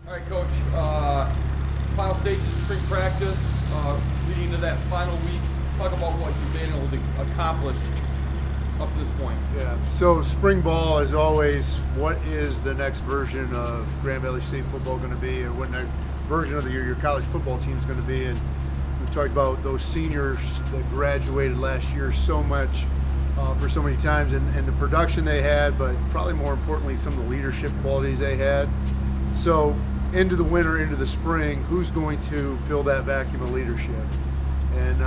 All right, Coach. Final stages of spring practice, leading into that final week. Talk about what you've been able to accomplish up to this point. Yeah, so spring ball is always what is the next version of Grand Valley State football going to be, or what next version of your college football team is going to be. And we've talked about those seniors that graduated last year so much for so many times, and the production they had, but probably more importantly, some of the leadership qualities they had. So into the winter, into the spring, who's going to fill that vacuum of leadership? And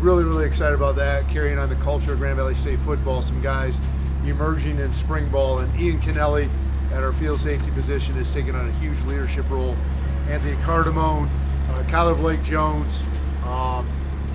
really excited about that, carrying on the culture of Grand Valley State football. Some guys emerging in spring ball, and Ian Kennelly at our field safety position has taken on a huge leadership role. Anthony Cardamone, Kyler Blake Jones,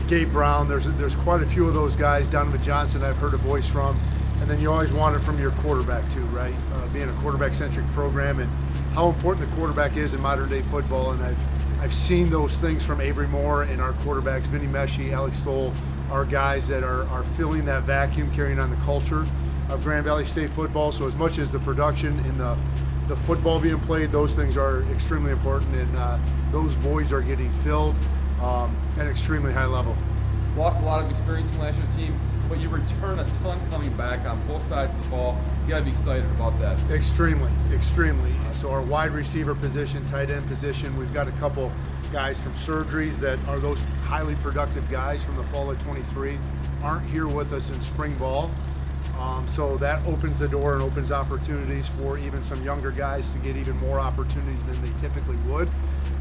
Gabe Brown. There's quite a few of those guys. Donovan Johnson, I've heard a voice from. And then you always want it from your quarterback too, right? Being a quarterback-centric program, and how important the quarterback is in modern-day football. And I've seen those things from Avery Moore and our quarterbacks, Vinny Meshi, Alex Stoll, our guys that are filling that vacuum, carrying on the culture of Grand Valley State football. So as much as the production and the football being played, those things are extremely important, and those voids are getting filled at an extremely high level. Lost a lot of experience from last year's team, but you return a ton coming back on both sides of the ball. You got to be excited about that. Extremely. So our wide receiver position, tight end position, we've got a couple guys from surgeries that are those highly productive guys from the fall of 23, aren't here with us in spring ball. So that opens the door and opens opportunities for even some younger guys to get even more opportunities than they typically would.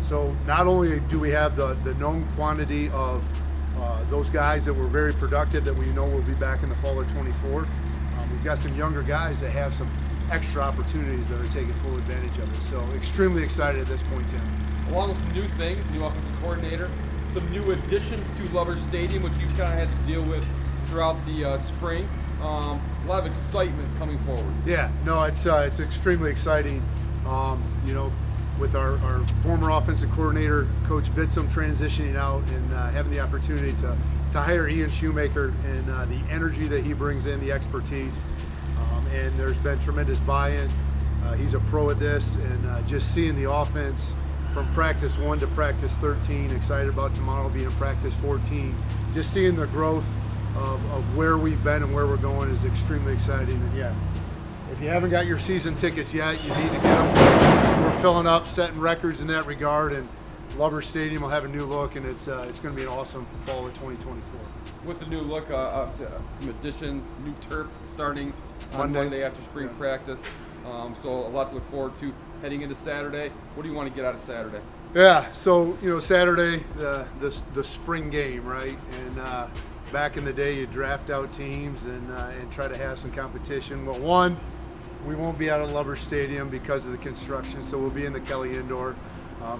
So not only do we have the known quantity of those guys that were very productive that we know will be back in the fall of 24, we've got some younger guys that have some extra opportunities that are taking full advantage of it. So extremely excited at this point, Tim. Along with some new things, new offensive coordinator, some new additions to Lovers Stadium, which you've kind of had to deal with throughout the spring. A lot of excitement coming forward. Yeah, no, it's extremely exciting. With our former offensive coordinator, Coach Vitzum, transitioning out and having the opportunity to hire Ian Shoemaker, and the energy that he brings in, the expertise, and there's been tremendous buy-in. He's a pro at this, and just seeing the offense from practice 1 to practice 13, excited about tomorrow being practice 14, just seeing the growth of where we've been and where we're going is extremely exciting. And yeah, if you haven't got your season tickets yet, you need to get them. We're filling up, setting records in that regard, and Lovers Stadium will have a new look, and it's going to be an awesome fall of 2024. With the new look, some additions, new turf starting on Monday after spring practice. So a lot to look forward to heading into Saturday. What do you want to get out of Saturday? Yeah, so Saturday, the spring game, right? And back in the day, you draft out teams and try to have some competition. Well, one, we won't be out at Lovers Stadium because of the construction, so we'll be in the Kelly Indoor.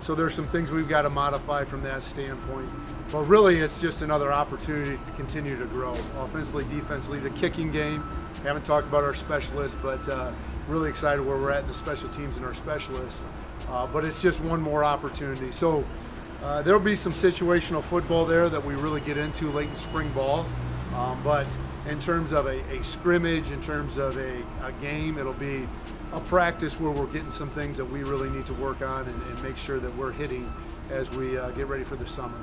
So there's some things we've got to modify from that standpoint. But really, it's just another opportunity to continue to grow offensively, defensively. The kicking game, haven't talked about our specialists, but really excited where we're at in the special teams and our specialists. But it's just one more opportunity. So there'll be some situational football there that we really get into late in spring ball. But in terms of a scrimmage, in terms of a game, it'll be a practice where we're getting some things that we really need to work on and make sure that we're hitting as we get ready for the summer.